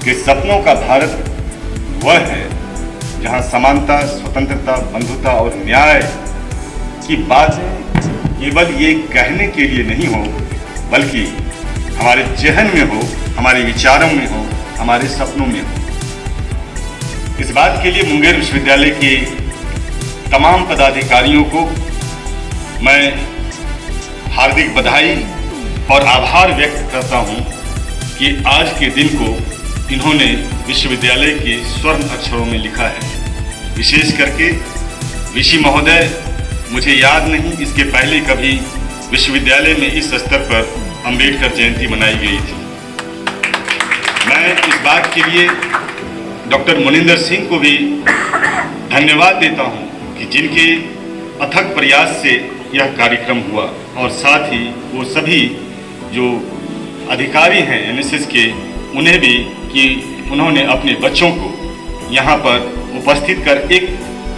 कि सपनों का भारत वह है जहां समानता, स्वतंत्रता, बंधुता और न्याय की बात केवल ये कहने के लिए नहीं हो, बल्कि हमारे जहन में हो, हमारे विचारों में हो, हमारे सपनों में हो। इस बात के लिए मुंगेर विश्वविद्यालय के तमाम पदाधिकारियों को मैं हार्दिक बधाई और आभार व्यक्त करता हूं कि आज के दिन को इन्होंने विश्वविद्यालय के स्वर्ण अक्षरों में लिखा है। विशेष करके ऋषि महोदय, मुझे याद नहीं इसके पहले कभी विश्वविद्यालय में इस स्तर पर अंबेडकर जयंती मनाई गई थी। मैं इस बात के लिए डॉक्टर मुनिंदर सिंह को भी धन्यवाद देता हूं कि जिनके अथक प्रयास से यह कार्यक्रम हुआ, और साथ ही वो सभी जो अधिकारी हैं एनएसएस के, उन्हें भी कि उन्होंने अपने बच्चों को यहाँ पर उपस्थित कर एक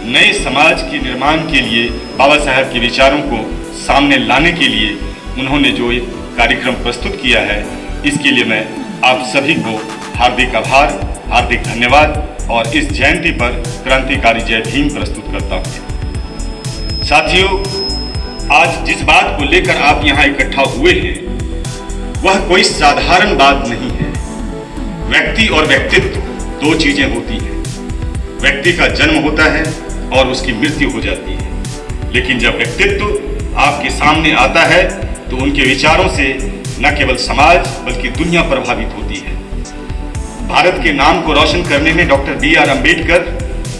नए समाज के निर्माण के लिए बाबा साहब के विचारों को सामने लाने के लिए उन्होंने जो एक कार्यक्रम प्रस्तुत किया है, इसके लिए मैं आप सभी को हार्दिक आभार, हार्दिक धन्यवाद और इस जयंती पर क्रांतिकारी जय भीम प्रस्तुत करता हूँ। साथियों, आज जिस बात को लेकर आप यहाँ इकट्ठा हुए हैं वह कोई साधारण बात नहीं है। व्यक्ति और व्यक्तित्व दो चीजें होती हैं। व्यक्ति का जन्म होता है और उसकी मृत्यु हो जाती है, लेकिन जब व्यक्तित्व आपके सामने आता है तो उनके विचारों से न केवल समाज बल्कि दुनिया प्रभावित होती है। भारत के नाम को रोशन करने में डॉक्टर बी.आर. अम्बेडकर,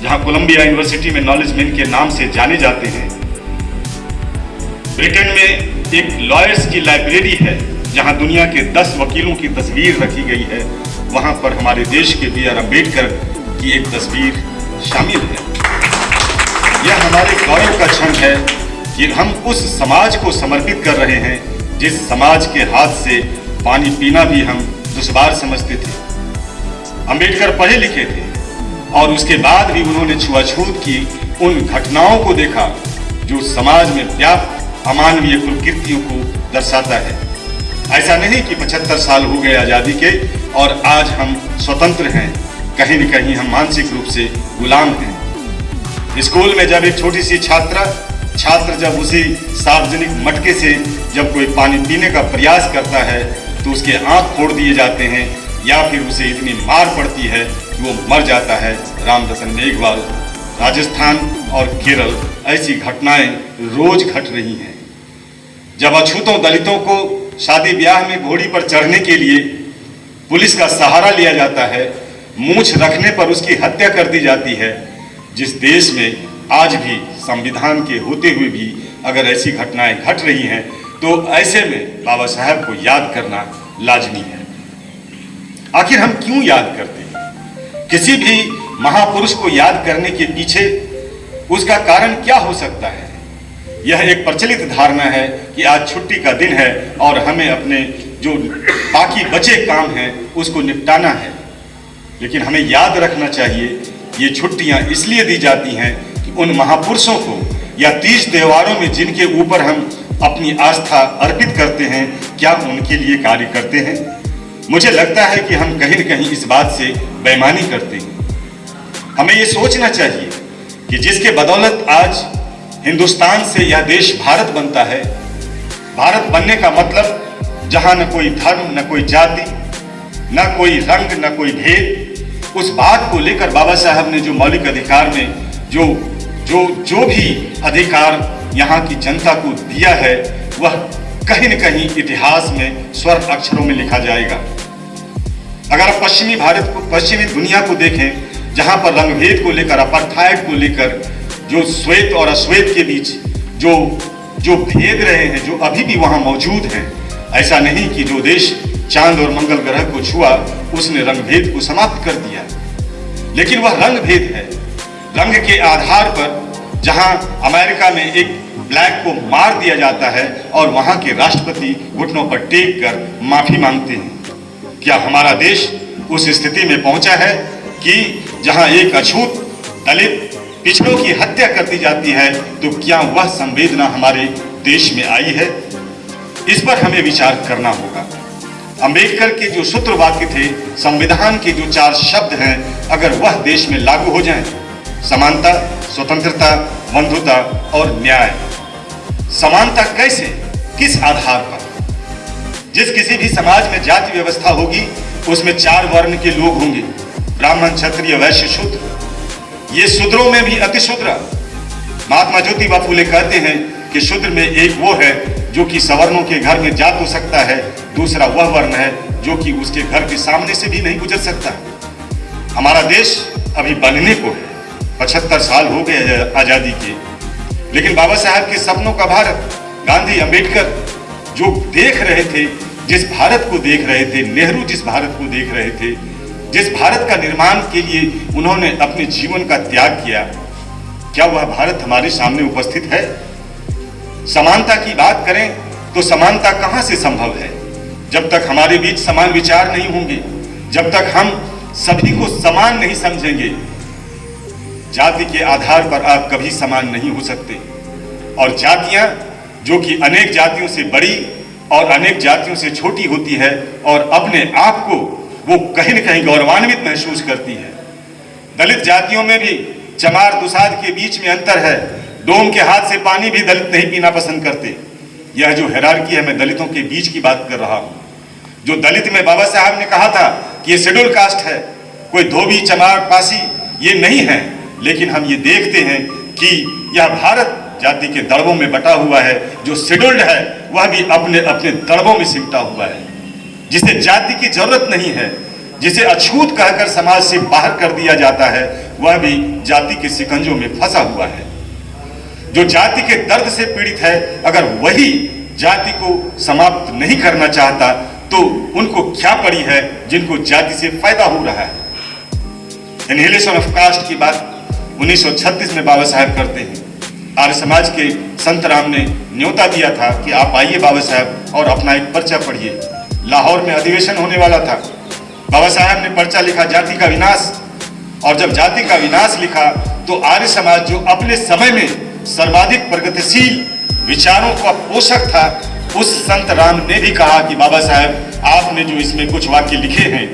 जहां कोलंबिया यूनिवर्सिटी में नॉलेज मैन के नाम से जाने जाते हैं, ब्रिटेन में एक लॉयर्स की लाइब्रेरी है जहां दुनिया के 10 वकीलों की तस्वीर रखी गई है, वहां पर हमारे देश के बी.आर. अम्बेडकर की एक तस्वीर शामिल है। यह हमारे गौरव का क्षण है कि हम उस समाज को समर्पित कर रहे हैं जिस समाज के हाथ से पानी पीना भी हम दुश्वार समझते थे। अम्बेडकर पढ़े लिखे थे और उसके बाद भी उन्होंने छुआछूत की उन घटनाओं को देखा जो समाज में व्याप्त अमानवीय कुकृतियों को दर्शाता है। ऐसा नहीं कि 75 साल हो गए आज़ादी के और आज हम स्वतंत्र हैं, कहीं न कहीं हम मानसिक रूप से गुलाम हैं। स्कूल में जब एक छोटी सी छात्र जब उसी सार्वजनिक मटके से जब कोई पानी पीने का प्रयास करता है तो उसके आंख फोड़ दिए जाते हैं या फिर उसे इतनी मार पड़ती है कि वो मर जाता है। रामदसन मेघवाल, राजस्थान और केरल, ऐसी घटनाएं रोज घट रही हैं। जब अछूतों दलितों को शादी ब्याह में घोड़ी पर चढ़ने के लिए पुलिस का सहारा लिया जाता है, मूंछ रखने पर उसकी हत्या कर दी जाती है। जिस देश में आज भी संविधान के होते हुए भी अगर ऐसी घटनाएं घट रही हैं तो ऐसे में बाबा साहब को याद करना लाजमी है। आखिर हम क्यों याद करते हैं? किसी भी महापुरुष को याद करने के पीछे उसका कारण क्या हो सकता है? यह एक प्रचलित धारणा है कि आज छुट्टी का दिन है और हमें अपने जो बाकी बचे काम हैं उसको निपटाना है। लेकिन हमें याद रखना चाहिए ये छुट्टियां इसलिए दी जाती हैं कि उन महापुरुषों को या तीज त्योहारों में जिनके ऊपर हम अपनी आस्था अर्पित करते हैं, क्या उनके लिए कार्य करते हैं? मुझे लगता है कि हम कहीं न कहीं इस बात से बेईमानी करते हैं। हमें ये सोचना चाहिए कि जिसके बदौलत आज हिंदुस्तान से यह देश भारत बनता है, भारत बनने का मतलब जहां न कोई धर्म, न कोई जाति, न कोई रंग, न कोई भेद, उस बात को लेकर बाबा साहब ने जो मौलिक अधिकार में जो भी अधिकार यहाँ की जनता को दिया है वह कहीं न कहीं इतिहास में स्वर्ण अक्षरों में लिखा जाएगा। अगर आप पश्चिमी दुनिया को देखें, जहां पर रंगभेद को लेकर, अपार्थाइड को लेकर, जो श्वेत और अश्वेत के बीच जो भेद रहे हैं, जो अभी भी वहां मौजूद हैं, ऐसा नहीं कि जो देश चांद और मंगल ग्रह को छुआ उसने रंगभेद को समाप्त कर दिया, लेकिन वह रंगभेद है। रंग के आधार पर जहां अमेरिका में एक ब्लैक को मार दिया जाता है और वहां के राष्ट्रपति घुटनों पर टेक कर माफी मांगते हैं, क्या हमारा देश उस स्थिति में पहुंचा है कि जहां एक अछूत दलित पिछड़ों की हत्या कर दी जाती है, तो क्या वह संवेदना हमारे देश में आई है? इस पर हमें विचार करना होगा। अंबेडकर के जो सूत्र वाक्य थे, संविधान के जो 4 शब्द हैं, अगर वह देश में लागू हो जाएं, समानता, स्वतंत्रता, बंधुता और न्याय। समानता कैसे, किस आधार पर? जिस किसी भी समाज में जाति व्यवस्था होगी उसमें 4 वर्ण के लोग होंगे, ब्राह्मण, क्षत्रिय, वैश्य, शूद्र। ये शूद्रों में भी अति शूद्र। महात्मा ज्योतिबा फूले कहते हैं कि शूद्र में एक वो है जो कि सवर्णों के घर में जा तो सकता है, दूसरा वह वर्ण है जो कि उसके घर के सामने से भी नहीं गुजर सकता। हमारा देश अभी बनने को है, 75 साल हो गए आजादी के, लेकिन बाबा साहब के सपनों का भारत, गांधी, अंबेडकर जो देख रहे थे, जिस भारत को देख रहे थे, नेहरू जिस भारत को देख रहे थे, जिस भारत का निर्माण के लिए उन्होंने अपने जीवन का त्याग किया, क्या वह भारत हमारे सामने उपस्थित है? समानता की बात करें तो समानता कहां से संभव है? जब तक हमारे बीच समान विचार नहीं होंगे, जब तक हम सभी को समान नहीं समझेंगे, जाति के आधार पर आप कभी समान नहीं हो सकते। और जातियां जो कि अनेक जातियों से बड़ी और अनेक जातियों से छोटी होती है और अपने आप को वो कहीं न कहीं गौरवान्वित महसूस करती है। दलित जातियों में भी चमार दुसाध के बीच में अंतर है। डोम के हाथ से पानी भी दलित नहीं पीना पसंद करते। यह जो हायरार्की है, मैं दलितों के बीच की बात कर रहा हूं। जो दलित में बाबा साहब ने कहा था कि ये शेड्यूल कास्ट है, कोई धोबी, चमार, पासी ये नहीं है, लेकिन हम ये देखते हैं कि यह भारत जाति के दड़बों में बटा हुआ है। जो शेड्यूल्ड है वह भी अपने अपने दड़बों में सिमटा हुआ है, जिसे जाति की जरूरत नहीं है, जिसे अछूत कहकर समाज से बाहर कर दिया जाता है, वह भी जाति के शिकंजों में फंसा हुआ है। जो जाति के दर्द से पीड़ित है, अगर वही जाति को समाप्त नहीं करना चाहता तो उनको क्या पड़ी है जिनको जाति से फायदा हो रहा है। एनहिलेशन ऑफ कास्ट की बात 1936 में बाबा साहब करते हैं। आर्य समाज के संत राम ने न्योता दिया था कि आप आइए बाबा साहब और अपना एक पर्चा पढ़िए। लाहौर में अधिवेशन होने वाला था। बाबा साहब ने पर्चा लिखा, जाति का विनाश। और जब जाति का विनाश लिखा तो आर्य समाज जो अपने समय में सर्वाधिक प्रगतिशील विचारों का पोषक था, उस संत राम ने भी कहा कि बाबा साहब आपने जो इसमें कुछ वाक्य लिखे हैं,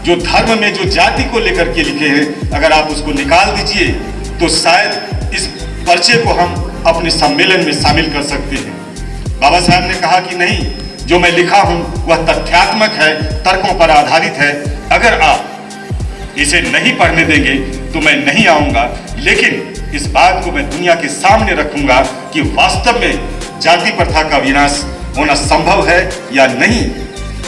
जो धर्म में जो जाति को लेकर के लिखे हैं, अगर आप उसको निकाल दीजिए तो शायद इस पर्चे को हम अपने सम्मेलन में शामिल कर सकते हैं। बाबा साहब ने कहा कि नहीं, जो मैं लिखा हूं वह तथ्यात्मक है, तर्कों पर आधारित है। अगर आप इसे नहीं पढ़ने देंगे तो मैं नहीं आऊंगा, लेकिन इस बात को मैं दुनिया के सामने रखूंगा कि वास्तव में जाति प्रथा का विनाश होना संभव है या नहीं।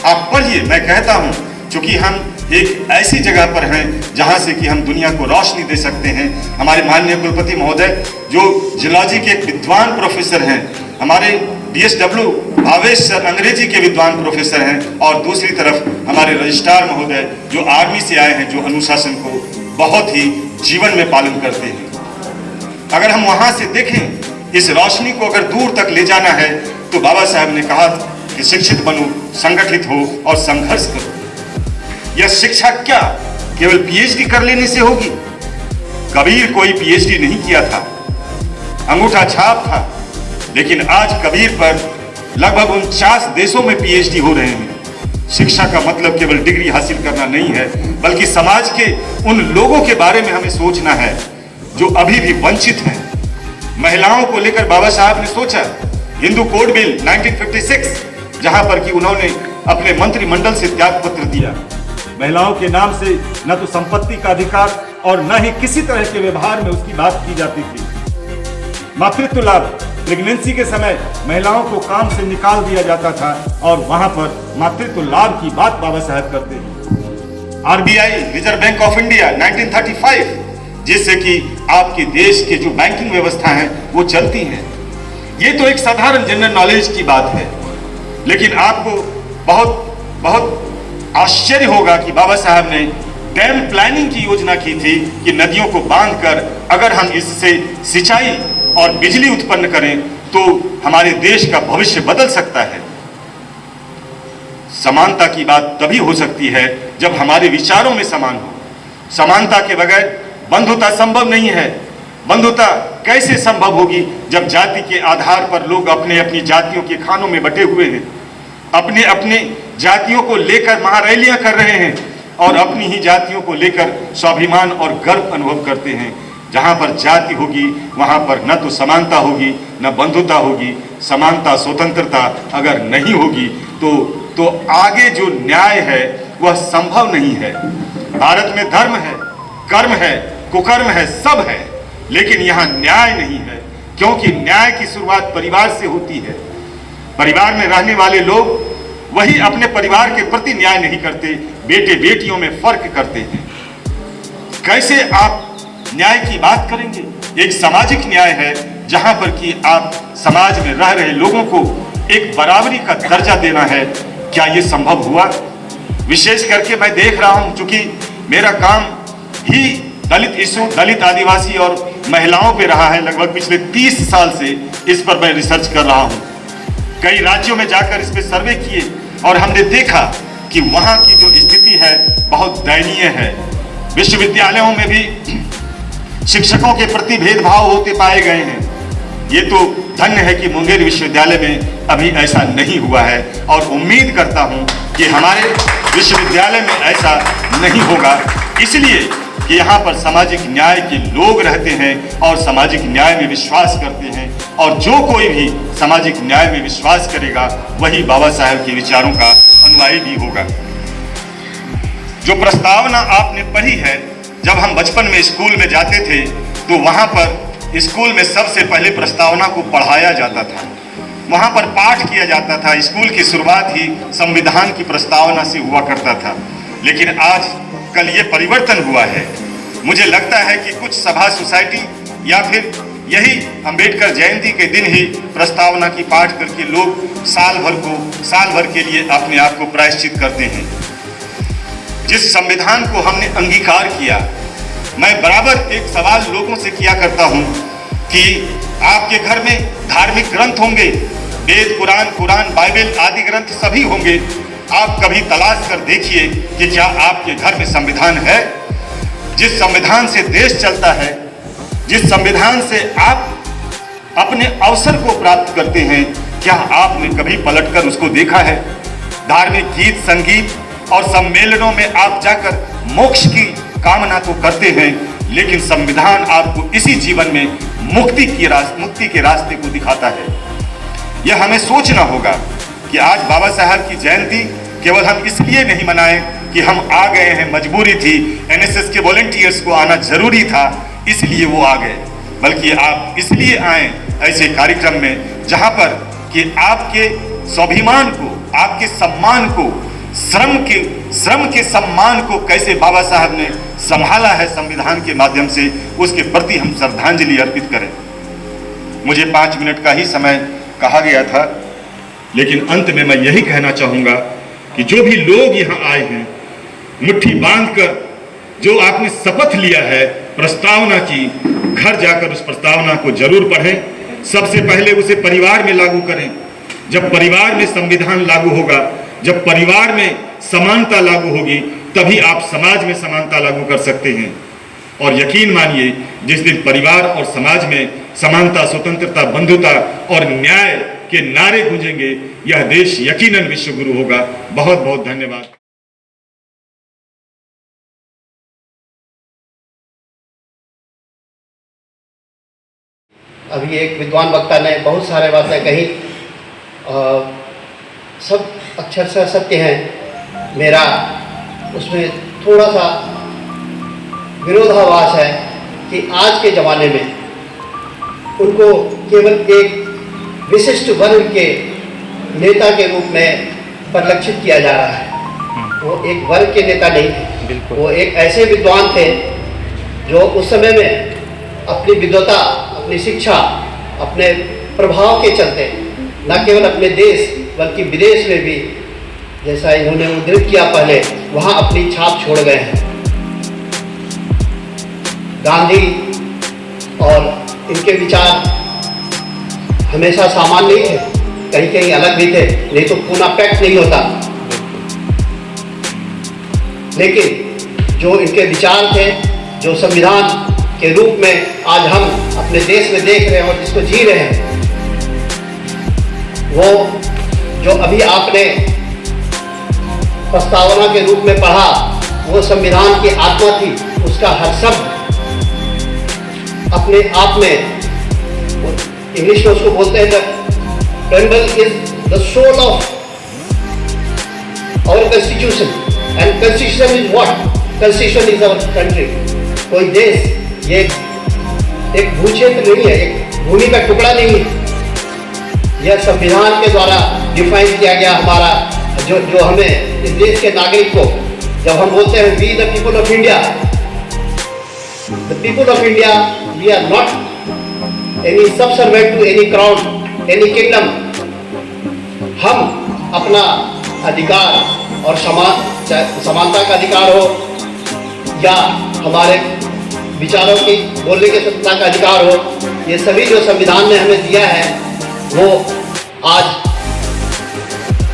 आप पढ़िए। मैं कहता हूं, क्योंकि हम एक ऐसी जगह पर हैं जहां से कि हम दुनिया को रोशनी दे सकते हैं। हमारे माननीय कुलपति महोदय जो जियोलॉजी के एक विद्वान प्रोफेसर हैं, हमारे DSW भावेश सर अंग्रेजी के विद्वान प्रोफेसर हैं, और दूसरी तरफ हमारे रजिस्ट्रार महोदय जो आर्मी से आए हैं, जो अनुशासन को बहुत ही जीवन में पालन करते हैं। अगर हम वहां से देखें, इस रोशनी को अगर दूर तक ले जाना है तो बाबा साहब ने कहा कि शिक्षित बनो, संगठित हो और संघर्ष करो। यह शिक्षा क्या केवल PhD कर लेने से होगी? कबीर कोई PhD नहीं किया था, अंगूठा छाप था, लेकिन आज कबीर पर लगभग 49 देशों में PhD हो रहे हैं। शिक्षा का मतलब केवल डिग्री हासिल करना नहीं है, बल्कि समाज के उन लोगों के बारे में हमें सोचना है जो अभी भी वंचित हैं। महिलाओं को लेकर बाबा साहब ने सोचा, हिंदू कोड बिल 1956, जहां पर कि उन्होंने अपने मंत्रिमंडल से त्याग पत्र दिया। महिलाओं के नाम से न तो संपत्ति का अधिकार और न ही किसी तरह के व्यवहार में उसकी बात की जाती थी। मातृत्व लाभ, प्रेगनेंसी के समय महिलाओं को काम से निकाल दिया जाता था और वहां पर मातृत्व लाभ की बात बाबा साहब करते हैं। RBI, reserve bank of India 1935, जिससे कि आपके देश के जो बैंकिंग व्यवस्था है वो चलती है। ये तो एक साधारण जनरल नॉलेज की बात है, लेकिन आपको बहुत बहुत आश्चर्य होगा कि बाबा साहब ने डैम प्लानिंग की योजना की थी कि नदियों को बांधकर अगर हम इससे सिंचाई और बिजली उत्पन्न करें तो हमारे देश का भविष्य बदल सकता है। समानता की बात तभी हो सकती है जब हमारे विचारों में समान हो। समानता के बगैर बंधुता संभव नहीं है। बंधुता कैसे संभव होगी जब जाति के आधार पर लोग अपने अपनी जातियों के खानों में बटे हुए हैं। अपने अपने जातियों को लेकर महारैलियां कर रहे हैं और अपनी ही जातियों को लेकर स्वाभिमान और गर्व अनुभव करते हैं। जहां पर जाति होगी वहां पर न तो समानता होगी न बंधुता होगी। समानता स्वतंत्रता अगर नहीं होगी तो आगे जो न्याय है वह संभव नहीं है। भारत में धर्म है, कर्म है, कुकर्म है, सब है, लेकिन यहाँ न्याय नहीं है, क्योंकि न्याय की शुरुआत परिवार से होती है। परिवार में रहने वाले लोग वही अपने परिवार के प्रति न्याय नहीं करते, बेटे बेटियों में फर्क करते हैं। कैसे आप न्याय की बात करेंगे? एक सामाजिक न्याय है जहां पर कि आप समाज में रह रहे लोगों को एक बराबरी का दर्जा देना है। क्या ये संभव हुआ? विशेष करके मैं देख रहा हूं, चूंकि मेरा काम ही दलित इशू, दलित आदिवासी और महिलाओं पे रहा है। लगभग पिछले 30 साल से इस पर मैं रिसर्च कर रहा हूं। कई राज्यों में जाकर इस पे सर्वे किए और हमने देखा कि वहां की जो स्थिति है बहुत दयनीय है। विश्वविद्यालयों में भी शिक्षकों के प्रति भेदभाव होते पाए गए हैं। ये तो धन्य है कि मुंगेर विश्वविद्यालय में अभी ऐसा नहीं हुआ है और उम्मीद करता हूं कि हमारे विश्वविद्यालय में ऐसा नहीं होगा, इसलिए कि यहाँ पर सामाजिक न्याय के लोग रहते हैं और सामाजिक न्याय में विश्वास करते हैं। और जो कोई भी सामाजिक न्याय में विश्वास करेगा वही बाबा साहब के विचारों का अनुयायी भी होगा। जो प्रस्तावना आपने पढ़ी है, जब हम बचपन में स्कूल में जाते थे तो वहाँ पर स्कूल में सबसे पहले प्रस्तावना को पढ़ाया जाता था, वहाँ पर पाठ किया जाता था। स्कूल की शुरुआत ही संविधान की प्रस्तावना से हुआ करता था, लेकिन आज कल ये परिवर्तन हुआ है। मुझे लगता है कि कुछ सभा सोसाइटी या फिर यही अंबेडकर जयंती के दिन ही प्रस्तावना की पाठ करके लोग साल भर के लिए अपने आप को प्रायश्चित करते हैं। जिस संविधान को हमने अंगीकार किया, मैं बराबर एक सवाल लोगों से किया करता हूं कि आपके घर में धार्मिक ग्रंथ होंगे, वेद, कुरान, बाइबल आदि ग्रंथ सभी होंगे। आप कभी तलाश कर देखिए कि क्या आपके घर में संविधान है? जिस संविधान से देश चलता है, जिस संविधान से आप अपने अवसर को प्राप्त करते हैं, क्या आपने कभी पलटकर उसको देखा है? धार्मिक गीत, संगीत और सम्मेलनों में आप जाकर मोक्ष की कामना तो करते हैं, लेकिन संविधान आपको इसी जीवन में मुक्ति के रास्ते को दिखाता है। यह हमें सोचना होगा कि आज बाबा साहब की जयंती केवल हम इसलिए नहीं मनाएं कि हम आ गए हैं, मजबूरी थी, एनएसएस के वॉलंटियर्स को आना जरूरी था इसलिए वो आ गए, बल्कि आप इसलिए आए ऐसे कार्यक्रम में जहां पर कि आपके स्वाभिमान को, आपके सम्मान को, श्रम के सम्मान को कैसे बाबा साहब ने संभाला है संविधान के माध्यम से, उसके प्रति हम श्रद्धांजलि अर्पित करें। मुझे 5 मिनट का ही समय कहा गया था, लेकिन अंत में मैं यही कहना चाहूंगा कि जो भी लोग यहाँ आए हैं, मुट्ठी बांधकर जो आपने शपथ लिया है प्रस्तावना की, घर जाकर उस प्रस्तावना को जरूर पढ़ें। सबसे पहले उसे परिवार में लागू करें। जब परिवार में संविधान लागू होगा, जब परिवार में समानता लागू होगी, तभी आप समाज में समानता लागू कर सकते हैं। और यकीन मानिए, जिस दिन परिवार और समाज में समानता, स्वतंत्रता, बंधुता और न्याय के नारे गूंजेंगे, यह देश यकीनन विश्व गुरु होगा। बहुत बहुत धन्यवाद। अभी एक विद्वान वक्ता ने बहुत सारे बातें कही, सब अक्षरशः सत्य हैं। मेरा उसमें थोड़ा सा विरोधाभास है कि आज के ज़माने में उनको केवल एक विशिष्ट वर्ग के नेता के रूप में परिलक्षित किया जा रहा है। वो एक वर्ग के नेता नहीं थे, वो एक ऐसे विद्वान थे जो उस समय में अपनी विद्वता, अपनी शिक्षा, अपने प्रभाव के चलते न केवल अपने देश बल्कि विदेश में भी, जैसा इन्होंने उद्धृत किया पहले, वहाँ अपनी छाप छोड़ गए हैं। गांधी और इनके विचार हमेशा समान नहीं थे, कहीं कहीं अलग भी थे, नहीं तो पूना पैक्ट नहीं होता। लेकिन जो इनके विचार थे, जो संविधान के रूप में आज हम अपने देश में देख रहे हैं और जिसको जी रहे हैं, वो जो अभी आपने प्रस्तावना के रूप में पढ़ा, वो संविधान की आत्मा थी। उसका हर शब्द अपने आप में, इंग्लिश में उसको बोलते हैं, preamble is the soul of our constitution, and constitution is what? Constitution is our country. कोई देश ये एक भूक्षेत्र नहीं है, एक भूमि का टुकड़ा नहीं है। यह संविधान के द्वारा डिफाइन किया गया हमारा, जो हमें इस देश के नागरिक को, जब हम बोलते हैं we the people of India, the people of India, we are not any subservient to any crown, any kingdom. हम अपना अधिकार और समानता का अधिकार हो या हमारे विचारों की बोलने की स्वतंत्रता का अधिकार हो, ये सभी जो संविधान ने हमें दिया है, वो आज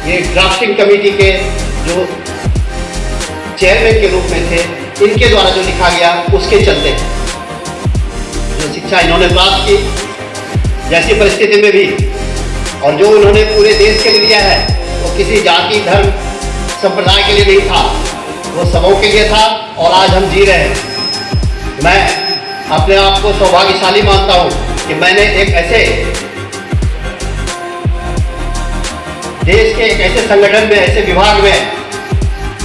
ये ड्राफ्टिंग कमेटी के जो चेयरमैन के रूप में थे, इनके द्वारा जो लिखा गया उसके चलते जो शिक्षा इन्होंने प्राप्त की, जैसी परिस्थिति में भी, और जो उन्होंने पूरे देश के लिए दिया है, वो किसी जाति धर्म संप्रदाय के लिए नहीं था, वो सबों के लिए था। और आज हम जी रहे हैं। मैं अपने आप को सौभाग्यशाली मानता हूँ कि मैंने एक ऐसे देश के एक ऐसे संगठन में, ऐसे विभाग में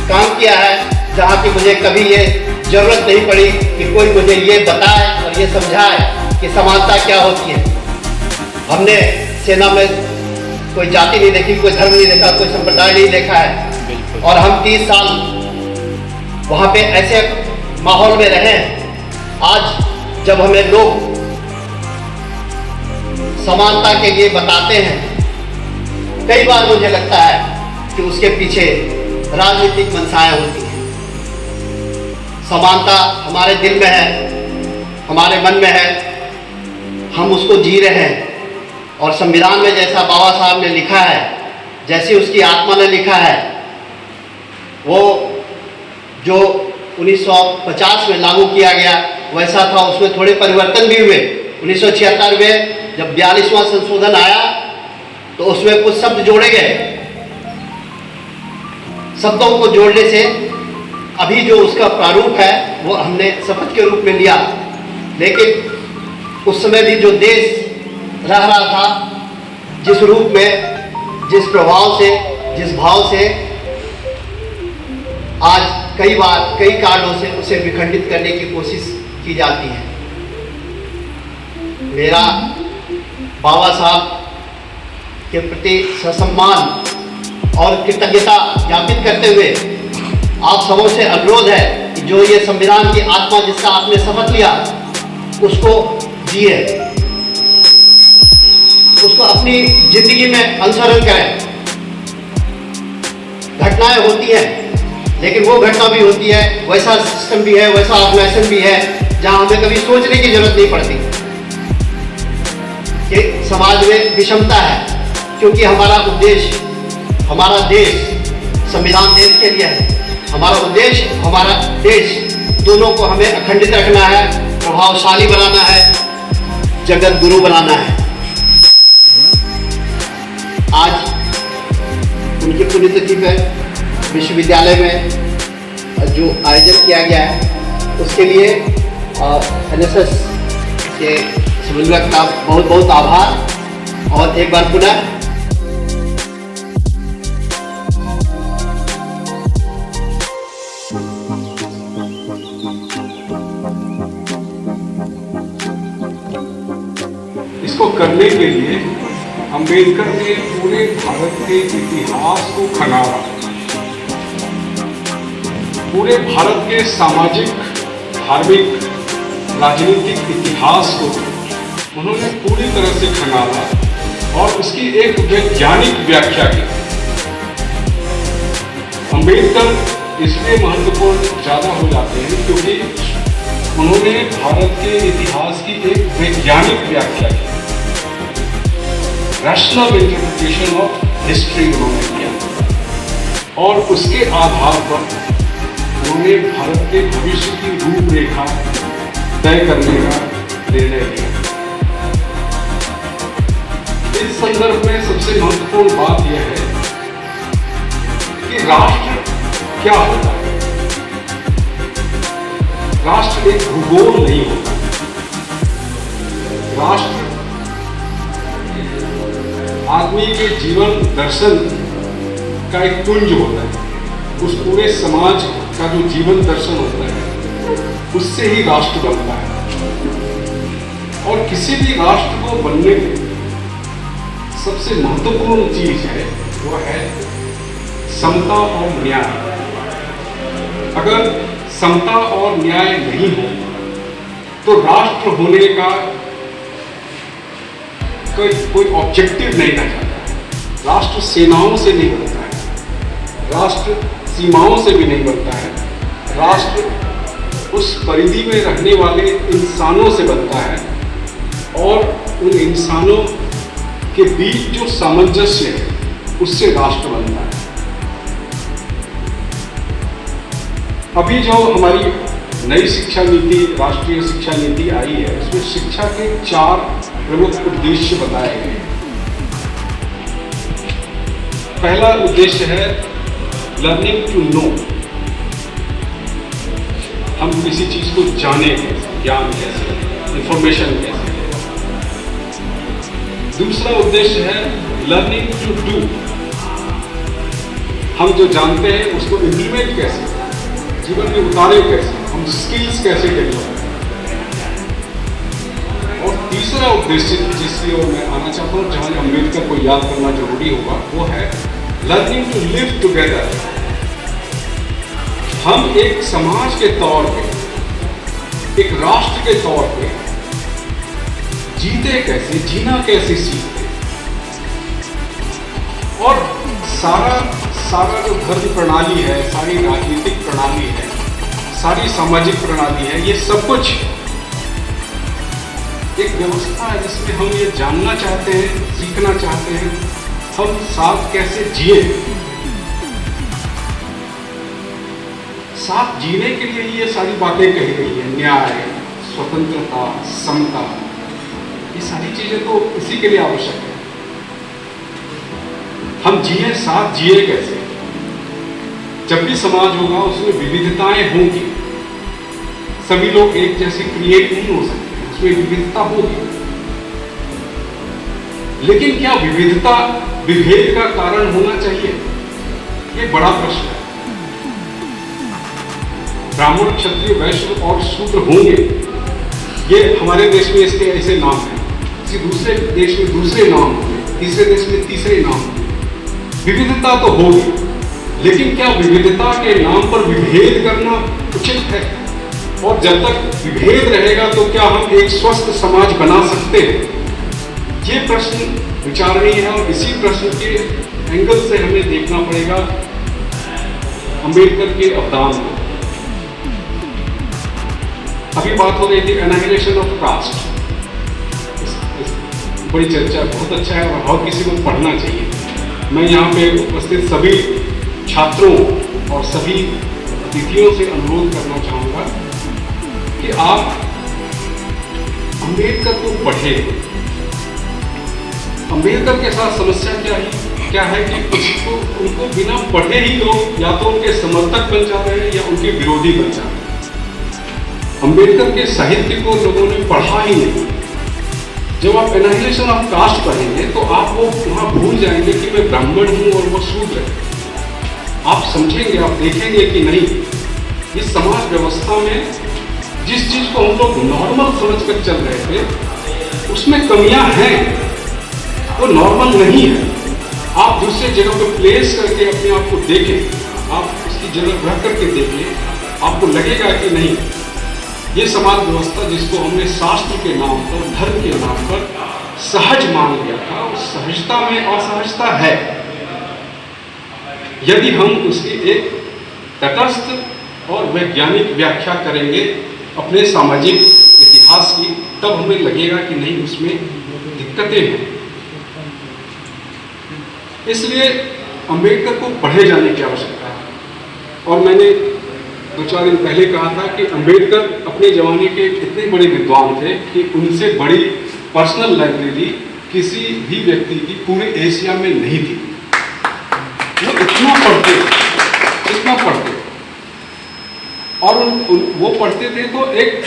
काम किया है जहाँ की मुझे कभी ये जरूरत नहीं पड़ी कि कोई मुझे ये बताए और ये समझाए कि समानता क्या होती है। हमने सेना में कोई जाति नहीं देखी, कोई धर्म नहीं देखा, कोई संप्रदाय नहीं देखा है, और हम 30 साल वहाँ पे ऐसे माहौल में रहे। आज जब हमें लोग समानता के लिए बताते हैं, कई बार मुझे लगता है कि उसके पीछे राजनीतिक मंशाएं होती हैं। समानता हमारे दिल में है, हमारे मन में है, हम उसको जी रहे हैं। और संविधान में जैसा बाबा साहब ने लिखा है, जैसी उसकी आत्मा ने लिखा है, वो जो 1950 में लागू किया गया वैसा था। उसमें थोड़े परिवर्तन भी हुए। 1976 में जब 42वां संशोधन आया तो उसमें कुछ शब्द जोड़े गए। शब्दों को जोड़ने से अभी जो उसका प्रारूप है वो हमने शपथ के रूप में लिया, लेकिन उस समय भी जो देश रह रहा था, जिस रूप में, जिस प्रभाव से, जिस भाव से, आज कई बार कई कारणों से उसे विखंडित करने की कोशिश की जाती है। मेरा बाबा साहब के प्रति ससम्मान और कृतज्ञता ज्ञापित करते हुए आप सबों से अनुरोध है कि जो ये संविधान की आत्मा जिसका आपने शपथ लिया, उसको जिए, उसको अपनी जिंदगी में अनुसरण करें। घटनाएं होती हैं, लेकिन वो घटना भी होती है, वैसा सिस्टम भी है, वैसा ऑर्गेनाइजेशन भी है जहां हमें कभी सोचने की जरूरत नहीं पड़ती कि समाज में विषमता है, क्योंकि हमारा उद्देश्य, हमारा देश, संविधान देश के लिए है। हमारा उद्देश्य, हमारा देश, दोनों को हमें अखंडित रखना है, प्रभावशाली बनाना है, जगत गुरु बनाना है। आज उनकी पुण्यतिथि पर विश्वविद्यालय में जो आयोजन किया गया है, उसके लिए NSS के समन्वयक का बहुत बहुत आभार। और एक बार पुनः इसको करने के लिए अंबेडकर ने पूरे भारत के इतिहास को खंगाला, पूरे भारत के सामाजिक, धार्मिक, राजनीतिक इतिहास को उन्होंने पूरी तरह से खंगाला और उसकी एक वैज्ञानिक व्याख्या की। अंबेडकर इसलिए महत्वपूर्ण ज़्यादा हो जाते हैं क्योंकि उन्होंने भारत के इतिहास की एक वैज्ञानिक व्याख्या की, रैशनल इंटरप्रिटेशन ऑफ हिस्ट्री उन्होंने किया और उसके आधार पर उन्होंने भारत के भविष्य की रूपरेखा तय करने का निर्णय लिया। इस संदर्भ में सबसे महत्वपूर्ण बात यह है एक राष्ट्र क्या होता है? राष्ट्र एक भूगोल नहीं होता। राष्ट्र आदमी के जीवन दर्शन का एक पुंज होता है। उस पूरे समाज का जो जीवन दर्शन होता है, उससे ही राष्ट्र बनता है। और किसी भी राष्ट्र को बनने में सबसे महत्वपूर्ण चीज है वो है समता और न्याय। अगर समता और न्याय नहीं हो तो राष्ट्र होने का कोई ऑब्जेक्टिव नहीं रह जाता। राष्ट्र सेनाओं से नहीं बनता है, राष्ट्र सीमाओं से भी नहीं बनता है। राष्ट्र उस परिधि में रहने वाले इंसानों से बनता है और उन इंसानों के बीच जो सामंजस्य है उससे राष्ट्र बनता है। अभी जो हमारी नई शिक्षा नीति, राष्ट्रीय शिक्षा नीति आई है, उसमें शिक्षा के 4 प्रमुख उद्देश्य बताए गए हैं। पहला उद्देश्य है लर्निंग टू नो, हम किसी चीज को जाने कैसे, ज्ञान कैसे, इंफॉर्मेशन कैसे। दूसरा उद्देश्य है लर्निंग टू डू, हम जो जानते हैं उसको इम्प्लीमेंट कैसे, जीवन में उतारे कैसे, हम स्किल्स कैसे डेवलप करें। और तीसरा उद्देश्य जिसकी ओर मैं आना चाहता हूँ, जहां अम्बेडकर को याद करना जरूरी होगा, वो है लर्निंग टू लिव टुगेदर। हम एक समाज के तौर पे, एक राष्ट्र के तौर पे जीते कैसे, जीना कैसे सीखते। और सारा जो धर्म प्रणाली है, सारी राजनीतिक प्रणाली है, सारी सामाजिक प्रणाली है, ये सब कुछ एक व्यवस्था है जिसमें हम ये जानना चाहते हैं, सीखना चाहते हैं, हम साथ कैसे जिए। साथ जीने के लिए ही ये सारी बातें कही गई है। न्याय, स्वतंत्रता, समता, ये सारी चीजें तो इसी के लिए आवश्यक है। हम जिए, साथ जिए कैसे। जब भी समाज होगा उसमें विविधताएं होंगी, सभी लोग एक जैसे क्रिएट नहीं हो सकते, उसमें विविधता होगी। लेकिन क्या विविधता विभेद का कारण होना चाहिए? ये बड़ा प्रश्न है। ब्राह्मण, क्षत्रिय, वैश्य और शूद्र होंगे, ये हमारे देश में इसके ऐसे नाम हैं, किसी दूसरे देश में दूसरे नाम होंगे, तीसरे देश में तीसरे नाम होंगे। विविधता तो होगी, लेकिन क्या विविधता के नाम पर विभेद करना उचित है? और जब तक विभेद रहेगा तो क्या हम एक स्वस्थ समाज बना सकते हैं? ये प्रश्न विचारणीय है और इसी प्रश्न के एंगल से हमें देखना पड़ेगा अम्बेडकर के अवदान को। अभी बात हो रही थी एनाहिलेशन ऑफ कास्ट, बड़ी चर्चा, बहुत अच्छा है और किसी को पढ़ना चाहिए। मैं यहाँ पे उपस्थित सभी छात्रों और सभी अतिथियों से अनुरोध करना चाहूँगा कि आप अम्बेडकर को पढ़ें। अम्बेडकर के साथ समस्या क्या है कि उनको बिना पढ़े ही लोग या तो उनके समर्थक बन जाते हैं या उनके विरोधी बन जाते हैं। अम्बेडकर के साहित्य को लोगों ने पढ़ा ही नहीं। जब आप एनाहिलेशन ऑफ कास्ट पढ़ेंगे तो आप वो वहाँ भूल जाएंगे कि मैं ब्राह्मण हूँ और वो शूद्र है। आप समझेंगे, आप देखेंगे कि नहीं, इस समाज व्यवस्था में जिस चीज को हम लोग नॉर्मल समझकर चल रहे थे उसमें कमियां हैं, वो नॉर्मल नहीं है। आप दूसरे जगह पे प्लेस करके अपने आप को देखें, आप उसकी जगह रह करके देखें, आपको लगेगा कि नहीं, ये समाज व्यवस्था जिसको हमने शास्त्र के नाम पर, धर्म के नाम पर सहज मान लिया था, उस सहजता में असहजता है। यदि हम उसकी एक तटस्थ और वैज्ञानिक व्याख्या करेंगे अपने सामाजिक इतिहास की, तब हमें लगेगा कि नहीं, उसमें दिक्कतें हैं। इसलिए अम्बेडकर को पढ़े जाने की आवश्यकता है। और मैंने 2-4 दिन पहले कहा था कि अम्बेडकर अपने जमाने के इतने बड़े विद्वान थे कि उनसे बड़ी पर्सनल लाइब्रेरी किसी भी व्यक्ति की पूरे एशिया में नहीं थी। वो इतना पढ़ते क्या पढ़ते और वो पढ़ते थे तो एक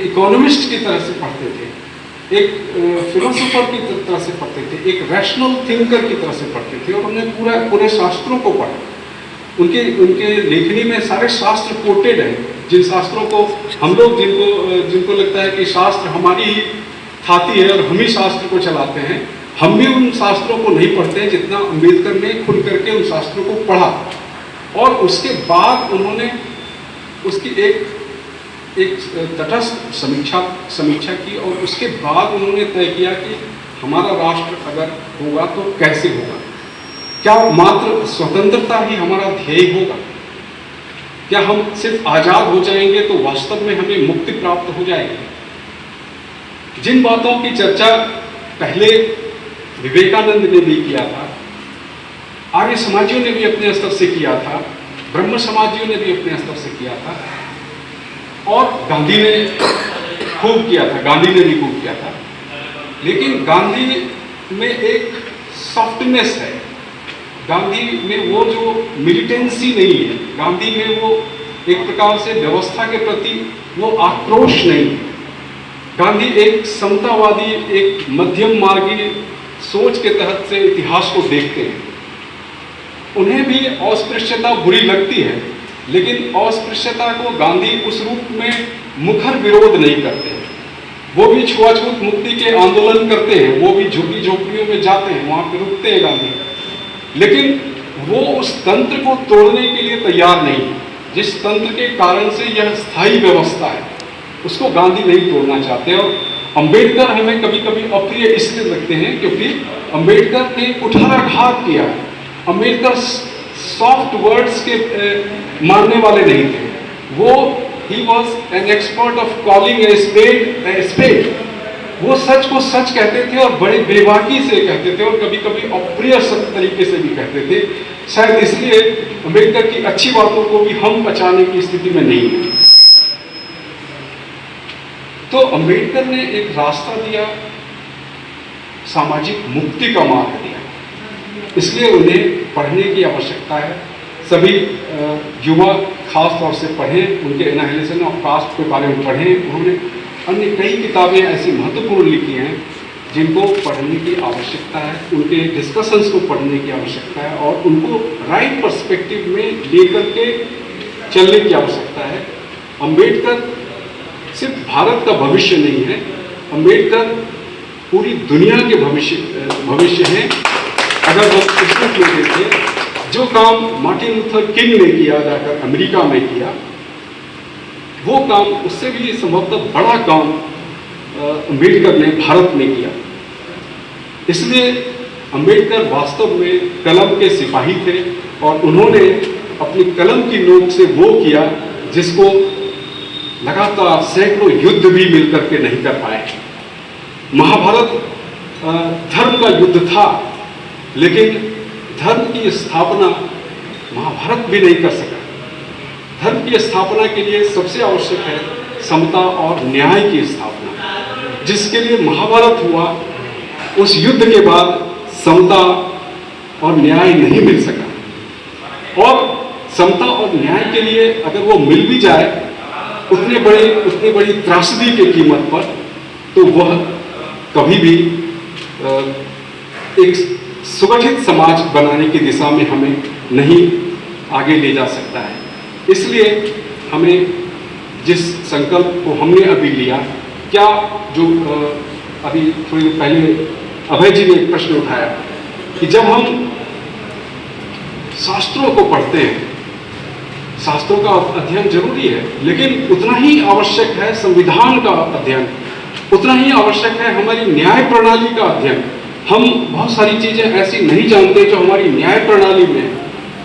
इकोनॉमिस्ट की तरह से पढ़ते थे, एक फिलोसोफर की तरह से पढ़ते थे, एक रैशनल थिंकर की तरह से पढ़ते थे और उन्होंने पूरे शास्त्रों को पढ़ा। उनके लेखनी में सारे शास्त्र कोटेड हैं, जिन शास्त्रों को हम लोग जिनको लगता है कि शास्त्र हमारी ही थाती है और हम ही शास्त्र को चलाते हैं, हम भी उन शास्त्रों को नहीं पढ़ते हैं जितना अम्बेडकर ने खुल करके उन शास्त्रों को पढ़ा। और उसके बाद उन्होंने उसकी एक तटस्थ समीक्षा की और उसके बाद उन्होंने तय किया कि हमारा राष्ट्र अगर होगा तो कैसे होगा, क्या मात्र स्वतंत्रता ही हमारा ध्येय होगा, क्या हम सिर्फ आज़ाद हो जाएंगे तो वास्तव में हमें मुक्ति प्राप्त हो जाएगी। जिन बातों की चर्चा पहले विवेकानंद ने भी किया था, आर्य समाजियों ने भी अपने स्तर से किया था, ब्रह्म समाजियों ने भी अपने स्तर से किया था और गांधी ने खूब किया था, गांधी ने भी खूब किया था। लेकिन गांधी में एक सॉफ्टनेस है, गांधी में वो जो मिलिटेंसी नहीं है, गांधी में वो एक प्रकार से व्यवस्था के प्रति वो आक्रोश नहीं है। गांधी एक समतावादी, एक मध्यम मार्गी सोच के तहत से इतिहास को देखते हैं। उन्हें भी अस्पृश्यता बुरी लगती है, लेकिन अस्पृश्यता को गांधी उस रूप में मुखर विरोध नहीं करते हैं। वो भी छुआछूत मुक्ति के आंदोलन करते हैं, वो भी झुग्गी झोपड़ियों में जाते हैं, वहां पे रुकते हैं गांधी, लेकिन वो उस तंत्र को तोड़ने के लिए तैयार नहीं है। जिस तंत्र के कारण से यह स्थायी व्यवस्था है, उसको गांधी नहीं तोड़ना चाहते। और अंबेडकर हमें कभी कभी अप्रिय इसलिए लगते हैं क्योंकि अंबेडकर ने कुठाराघात किया। अंबेडकर सॉफ्ट वर्ड्स के मानने वाले नहीं थे, वो ही was an expert of calling a spade. वो सच को सच कहते थे और बड़े बेबाकी से कहते थे और कभी कभी अप्रिय तरीके से भी कहते थे। शायद इसलिए अंबेडकर की अच्छी बातों को भी हम पचाने की स्थिति में नहीं है। तो अंबेडकर ने एक रास्ता दिया, सामाजिक मुक्ति का मार्ग दिया, इसलिए उन्हें पढ़ने की आवश्यकता है। सभी युवा खास तौर से पढ़ें, उनके एनालिसिस ऑफ कास्ट के बारे में पढ़ें। उन्होंने अन्य कई किताबें ऐसी महत्वपूर्ण लिखी हैं जिनको पढ़ने की आवश्यकता है, उनके डिस्कशंस को पढ़ने की आवश्यकता है और उनको राइट पर्सपेक्टिव में लेकर के चलने की आवश्यकता है। अंबेडकर सिर्फ भारत का भविष्य नहीं है, अंबेडकर पूरी दुनिया के भविष्य हैं। अगर हम पुस्तक में देखें, जो काम मार्टिन लूथर किंग ने किया जाकर अमेरिका में किया, वो काम उससे भी संभवतः बड़ा काम अंबेडकर ने भारत में किया। इसलिए अंबेडकर वास्तव में कलम के सिपाही थे और उन्होंने अपनी कलम की नोक से वो किया जिसको लगातार सैकड़ों युद्ध भी मिलकर के नहीं कर पाए। महाभारत धर्म का युद्ध था, लेकिन धर्म की स्थापना महाभारत भी नहीं कर सका। धर्म की स्थापना के लिए सबसे आवश्यक है समता और न्याय की स्थापना, जिसके लिए महाभारत हुआ। उस युद्ध के बाद समता और न्याय नहीं मिल सका और समता और न्याय के लिए अगर वो मिल भी जाए उतनी बड़ी त्रासदी की कीमत पर, तो वह कभी भी एक सुगठित समाज बनाने की दिशा में हमें नहीं आगे ले जा सकता है। इसलिए हमें जिस संकल्प को हमने अभी लिया, क्या जो अभी थोड़ी देर पहले अभय जी ने एक प्रश्न उठाया कि जब हम शास्त्रों को पढ़ते हैं, शास्त्रों का अध्ययन जरूरी है, लेकिन उतना ही आवश्यक है संविधान का अध्ययन, उतना ही आवश्यक है हमारी न्याय प्रणाली का अध्ययन। हम बहुत सारी चीजें ऐसी नहीं जानते जो हमारी न्याय प्रणाली में,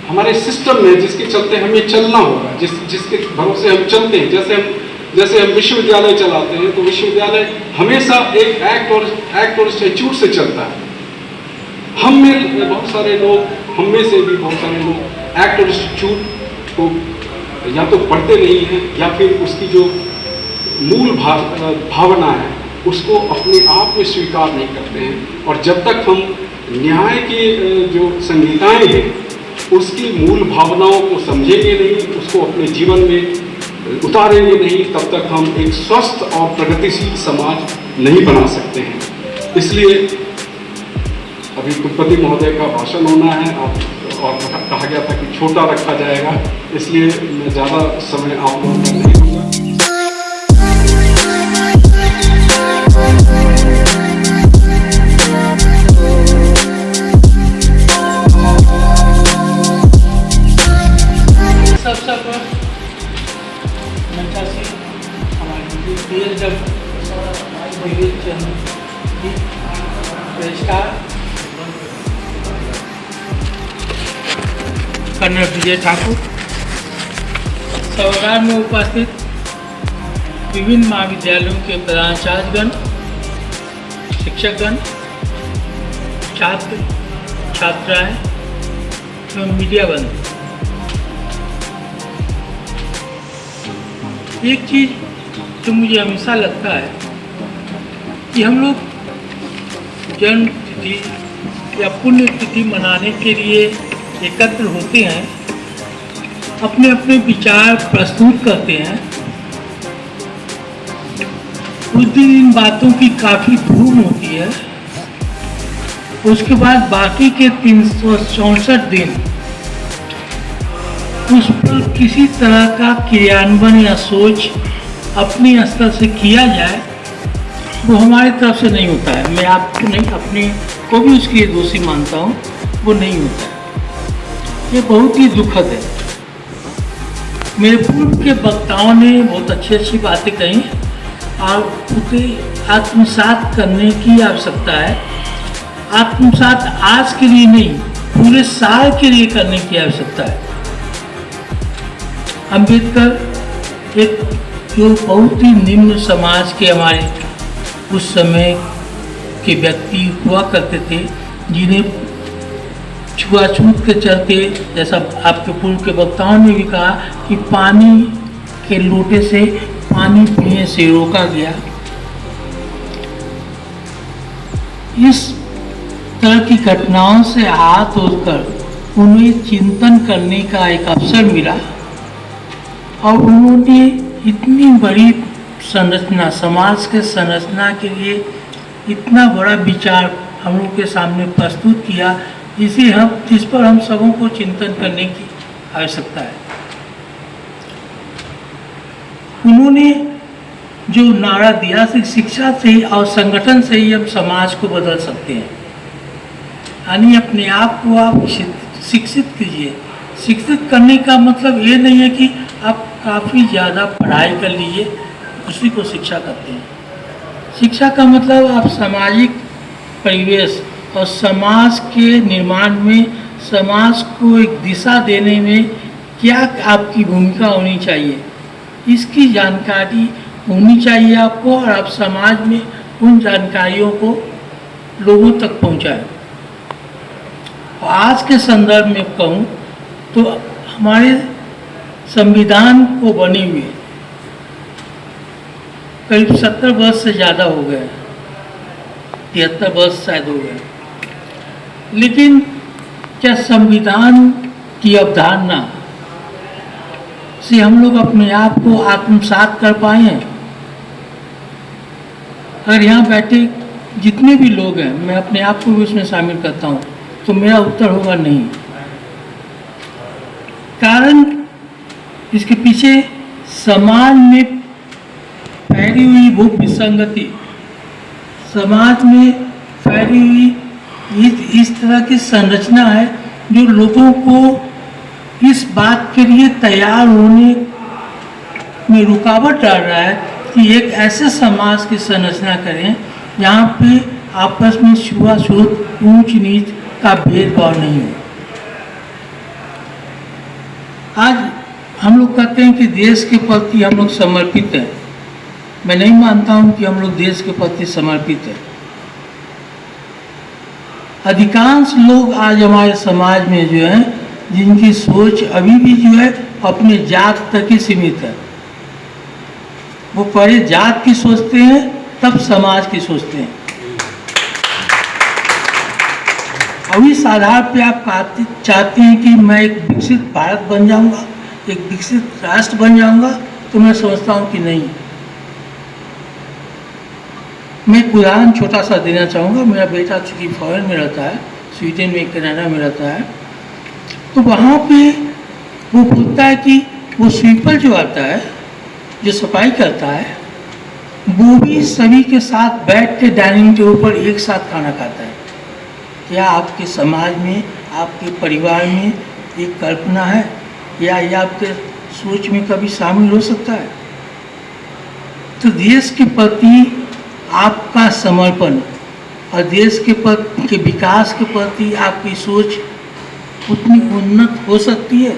हमारे सिस्टम में, जिसके चलते हमें चलना होगा, जिसके भरोसे हम चलते हैं। जैसे हम विश्वविद्यालय चलाते हैं, तो विश्वविद्यालय हमेशा एक एक्ट और स्टैट्यूट से चलता है। हम में बहुत सारे लोग, हम में से भी बहुत सारे लोग एक्ट और स्टैट्यूट को या तो पढ़ते नहीं हैं या फिर उसकी जो मूल भावना है उसको अपने आप में स्वीकार नहीं करते हैं। और जब तक हम न्याय की जो संहिताएं हैं उसकी मूल भावनाओं को समझेंगे नहीं, उसको अपने जीवन में उतारेंगे नहीं, तब तक हम एक स्वस्थ और प्रगतिशील समाज नहीं बना सकते हैं। इसलिए अभी कुलपति महोदय का भाषण होना है और कहा गया था कि छोटा रखा जाएगा, इसलिए मैं ज़्यादा समय आप लोगों का नहीं दूंगा। कर्नल विजय ठाकुर, सभागार में उपस्थित विभिन्न महाविद्यालयों के प्रधानाचार्यगण, शिक्षकगण, छात्र छात्राएं एवं मीडिया बंधु, एक चीज़ जो मुझे हमेशा लगता है कि हम लोग जन्म तिथि या पुण्य तिथि मनाने के लिए एकत्र होते हैं, अपने अपने विचार प्रस्तुत करते हैं। उस दिन इन बातों की काफ़ी धूम होती है। उसके बाद बाकी के 364 दिन उस पर किसी तरह का क्रियान्वयन या सोच अपने स्तर से किया जाए, वो हमारी तरफ से नहीं होता है। मैं आपको नहीं, अपने को भी उसके लिए दोषी मानता हूँ, वो नहीं होता है। ये बहुत ही दुखद है। मेरे पूर्व के वक्ताओं ने बहुत अच्छी अच्छी बातें कही और उसे आत्मसात करने की आवश्यकता है। आत्मसात आज के लिए नहीं, पूरे साल के लिए करने की आवश्यकता है। अम्बेडकर एक जो बहुत ही निम्न समाज के हमारे उस समय के व्यक्ति हुआ करते थे, जिन्हें छुआछूत के चलते, जैसा आपके पूर्व के वक्ताओं ने भी कहा, कि पानी के लोटे से पानी पीने से रोका गया। इस तरह की घटनाओं से हाथ धोकर उन्हें चिंतन करने का एक अवसर मिला और उन्होंने इतनी बड़ी संरचना, समाज के संरचना के लिए इतना बड़ा विचार हम लोग के सामने प्रस्तुत किया, जिस पर हम सबों को चिंतन करने की आवश्यकता है। उन्होंने जो नारा दिया, शिक्षा से ही और संगठन से ही हम समाज को बदल सकते हैं। यानी अपने आप को आप शिक्षित कीजिए। शिक्षित करने का मतलब ये नहीं है कि आप काफ़ी ज़्यादा पढ़ाई कर लीजिए, उसी को शिक्षा करते हैं। शिक्षा का मतलब आप सामाजिक परिवेश और समाज के निर्माण में, समाज को एक दिशा देने में क्या आपकी भूमिका होनी चाहिए, इसकी जानकारी होनी चाहिए आपको, और आप समाज में उन जानकारियों को लोगों तक पहुंचाएं। आज के संदर्भ में कहूँ तो हमारे संविधान को बने हुए करीब 70 वर्ष से ज़्यादा हो गए, 73 वर्ष शायद हो गए। लेकिन क्या संविधान की अवधारणा से हम लोग अपने आप को आत्मसात कर पाए हैं? अगर यहाँ बैठे जितने भी लोग हैं, मैं अपने आप को भी उसमें शामिल करता हूँ, तो मेरा उत्तर होगा नहीं। कारण इसके पीछे समाज में फैली हुई वो विसंगति, समाज में फैली हुई इस तरह की संरचना है जो लोगों को इस बात के लिए तैयार होने में रुकावट डाल रहा है कि एक ऐसे समाज की संरचना करें जहाँ पे आपस में छुआछूत, ऊंच नीच का भेदभाव नहीं हो। आज हम लोग कहते हैं कि देश के प्रति हम लोग समर्पित हैं। मैं नहीं मानता हूँ कि हम लोग देश के प्रति समर्पित हैं। अधिकांश लोग आज हमारे समाज में जो है, जिनकी सोच अभी भी जो है अपने जात तक ही सीमित है, वो पहले जात की सोचते हैं, तब समाज की सोचते हैं। और इस आधार पे आप चाहते हैं कि मैं एक विकसित भारत बन जाऊंगा, एक विकसित राष्ट्र बन जाऊंगा, तो मैं समझता हूं कि नहीं। मैं एक उदाहरण छोटा सा देना चाहूँगा। मेरा बेटा चूँकि फॉरेन में रहता है, स्वीडन में, कनाडा में रहता है, तो वहाँ पे वो बोलता है कि वो स्वीपर जो आता है, जो सफाई करता है, वो भी सभी के साथ बैठ के डाइनिंग टेबल पर एक साथ खाना खाता है। क्या आपके समाज में, आपके परिवार में एक कल्पना है या ये आपके सोच में कभी शामिल हो सकता है? तो देश के प्रति आपका समर्पण और देश के विकास के प्रति आपकी सोच उतनी उन्नत हो सकती है।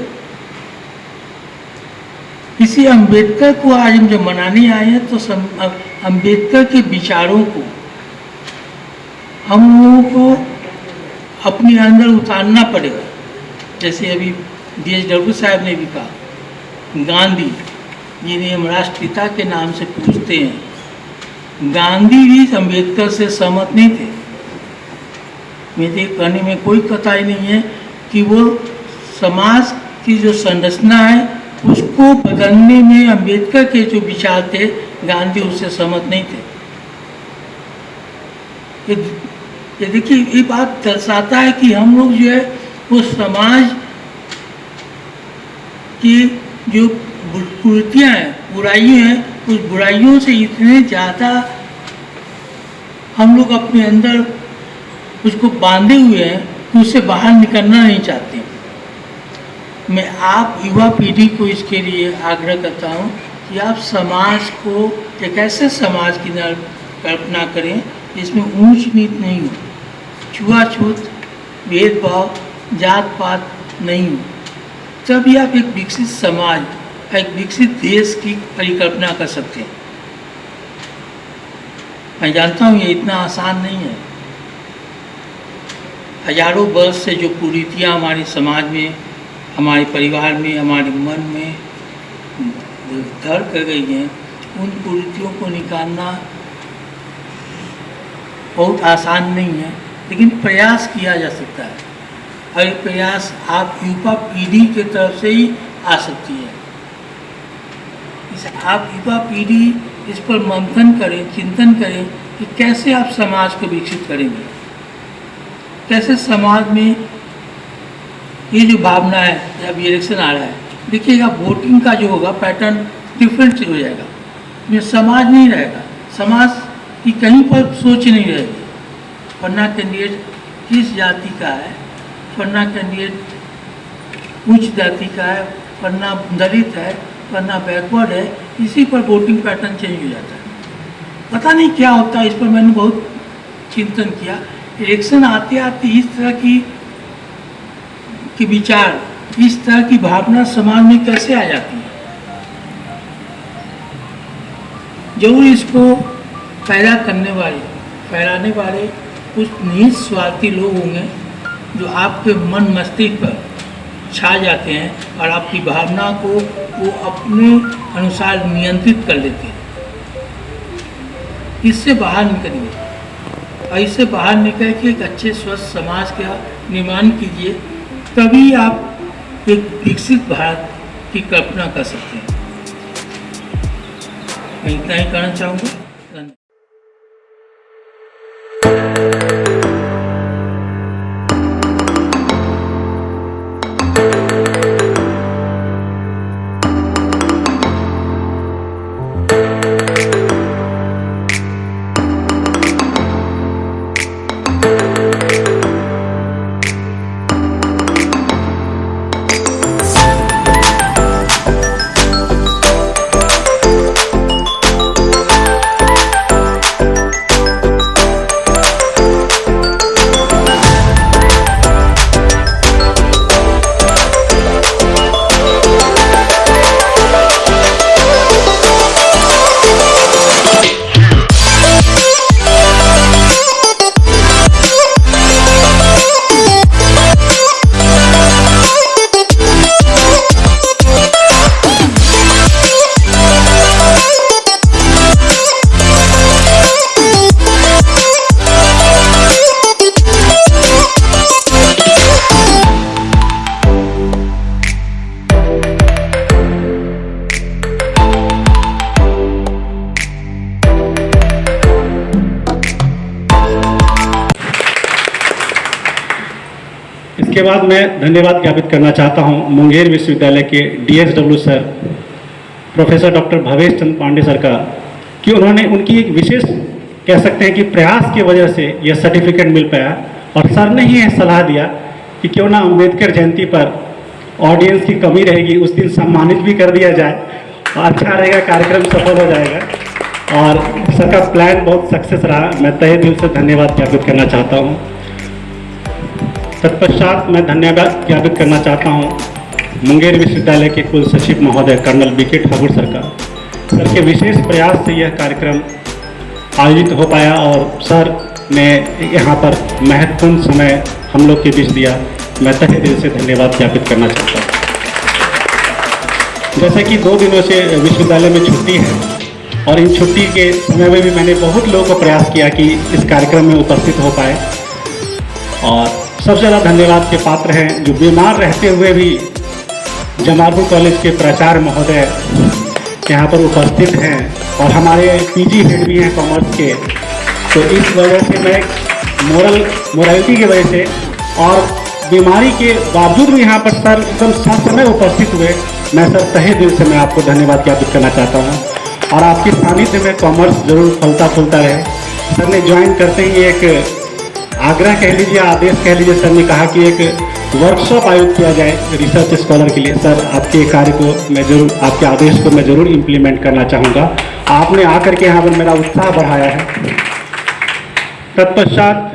इसी अम्बेडकर को आज हम जब मनाने आए हैं, तो अम्बेडकर के विचारों को हम लोगों को अपने अंदर उतारना पड़ेगा। जैसे अभी DSW साहब ने भी कहा, गांधी जिन्हें हम राष्ट्रपिता के नाम से पूछते हैं, गांधी भी अम्बेडकर से सहमत नहीं थे। मेरे कहने में कोई कताई नहीं है कि वो समाज की जो संरचना है उसको बदलने में अम्बेडकर के जो विचार थे, गांधी उससे सहमत नहीं थे। ये देखिए, ये बात दर्शाता है कि हम लोग जो है वो समाज की जो कुरीतियाँ हैं, बुराइयाँ हैं, उस बुराइयों से इतने ज़्यादा हम लोग अपने अंदर उसको बांधे हुए हैं कि उससे बाहर निकलना नहीं चाहते। मैं आप युवा पीढ़ी को इसके लिए आग्रह करता हूँ कि आप समाज को एक ऐसे समाज की कल्पना करें जिसमें ऊंच नीच नहीं हो, छुआछूत, भेदभाव, जात पात नहीं हो। तभी आप एक विकसित समाज, एक विकसित देश की परिकल्पना कर सकते हैं। मैं जानता हूँ ये इतना आसान नहीं है। हजारों वर्ष से जो कुरीतियाँ हमारे समाज में, हमारे परिवार में, हमारे मन में घर कर गई हैं, उन कुरीतियों को निकालना बहुत आसान नहीं है, लेकिन प्रयास किया जा सकता है। और ये प्रयास आप युवा पीढ़ी के तरफ से ही आ सकती है। आप युवा पीढ़ी इस पर मंथन करें, चिंतन करें कि कैसे आप समाज को विकसित करेंगे, कैसे समाज में ये जो भावना है, जब इलेक्शन आ रहा है, देखिएगा वोटिंग का जो होगा पैटर्न डिफरेंट हो जाएगा। ये समाज नहीं रहेगा, समाज की कहीं पर सोच नहीं रहेगी। फलना कैंडिडेट किस जाति का है, फलना कैंडिडेट उच्च जाति का है, फलना दलित है, फलना बैकवर्ड है, इसी पर वोटिंग पैटर्न चेंज हो जाता है। पता नहीं क्या होता है, इस पर मैंने बहुत चिंतन किया। इलेक्शन आते आते इस तरह की विचार, इस तरह की भावना समाज में कैसे आ जाती है। जरूर इसको पैदा करने वाले, फैलाने वाले कुछ निहित स्वार्थी लोग होंगे जो आपके मन मस्तिष्क पर छा जाते हैं और आपकी भावना को वो अपने अनुसार नियंत्रित कर लेते हैं। इससे बाहर निकलिए और इससे बाहर निकल के एक अच्छे स्वस्थ समाज का निर्माण कीजिए, तभी आप एक विकसित भारत की कल्पना कर सकते हैं। मैं इतना ही कहना चाहूँगा। धन्यवाद। इसके बाद मैं धन्यवाद ज्ञापित करना चाहता हूं मुंगेर विश्वविद्यालय के DSW sir professor doctor Bhavesh Chandra Pandey sir का, कि उन्होंने उनकी एक विशेष कह सकते हैं कि प्रयास की वजह से यह सर्टिफिकेट मिल पाया। और सर ने ही यह सलाह दिया कि क्यों ना अम्बेडकर जयंती पर ऑडियंस की कमी रहेगी, उस दिन सम्मानित भी कर दिया जाए, अच्छा रहेगा, कार्यक्रम सफल हो जाएगा। और सर का प्लान बहुत सक्सेस रहा, मैं तहे दिल से धन्यवाद ज्ञापित करना चाहता हूँ। तत्पश्चात मैं धन्यवाद ज्ञापित करना चाहता हूँ मुंगेर विश्वविद्यालय के कुल सचिव महोदय कर्नल BK ठाकुर सर का। सर के विशेष प्रयास से यह कार्यक्रम आयोजित हो पाया और सर ने यहाँ पर महत्वपूर्ण समय हम लोग के बीच दिया, मैं तहे दिल से धन्यवाद ज्ञापित करना चाहता हूँ। जैसे कि 2 दिनों से विश्वविद्यालय में छुट्टी है और इन छुट्टी के समय में भी मैंने बहुत लोगों को प्रयास किया कि इस कार्यक्रम में उपस्थित हो पाए। और सबसे ज़्यादा धन्यवाद के पात्र हैं जो बीमार रहते हुए भी जमालपुर कॉलेज के प्राचार्य महोदय यहाँ पर उपस्थित हैं और हमारे PG हेड भी हैं कॉमर्स के। तो इस वजह से मैं मोरालिटी की वजह से और बीमारी के बावजूद भी यहाँ पर सर एकदम समय उपस्थित हुए, मैं सर तहे दिल से मैं आपको धन्यवाद ज्ञापित करना चाहता हूँ। और आपके सानिध्य में कॉमर्स जरूर फलता फूलता रहे। सर ने ज्वाइन करते ही एक आग्रह कह लीजिए, आदेश कह लीजिए, सर ने कहा कि एक वर्कशॉप आयोजित किया जाए रिसर्च स्कॉलर के लिए। सर आपके कार्य को मैं जरूर, आपके आदेश को मैं जरूर इम्प्लीमेंट करना चाहूँगा। आपने आकर के यहाँ पर मेरा उत्साह बढ़ाया है। तत्पश्चात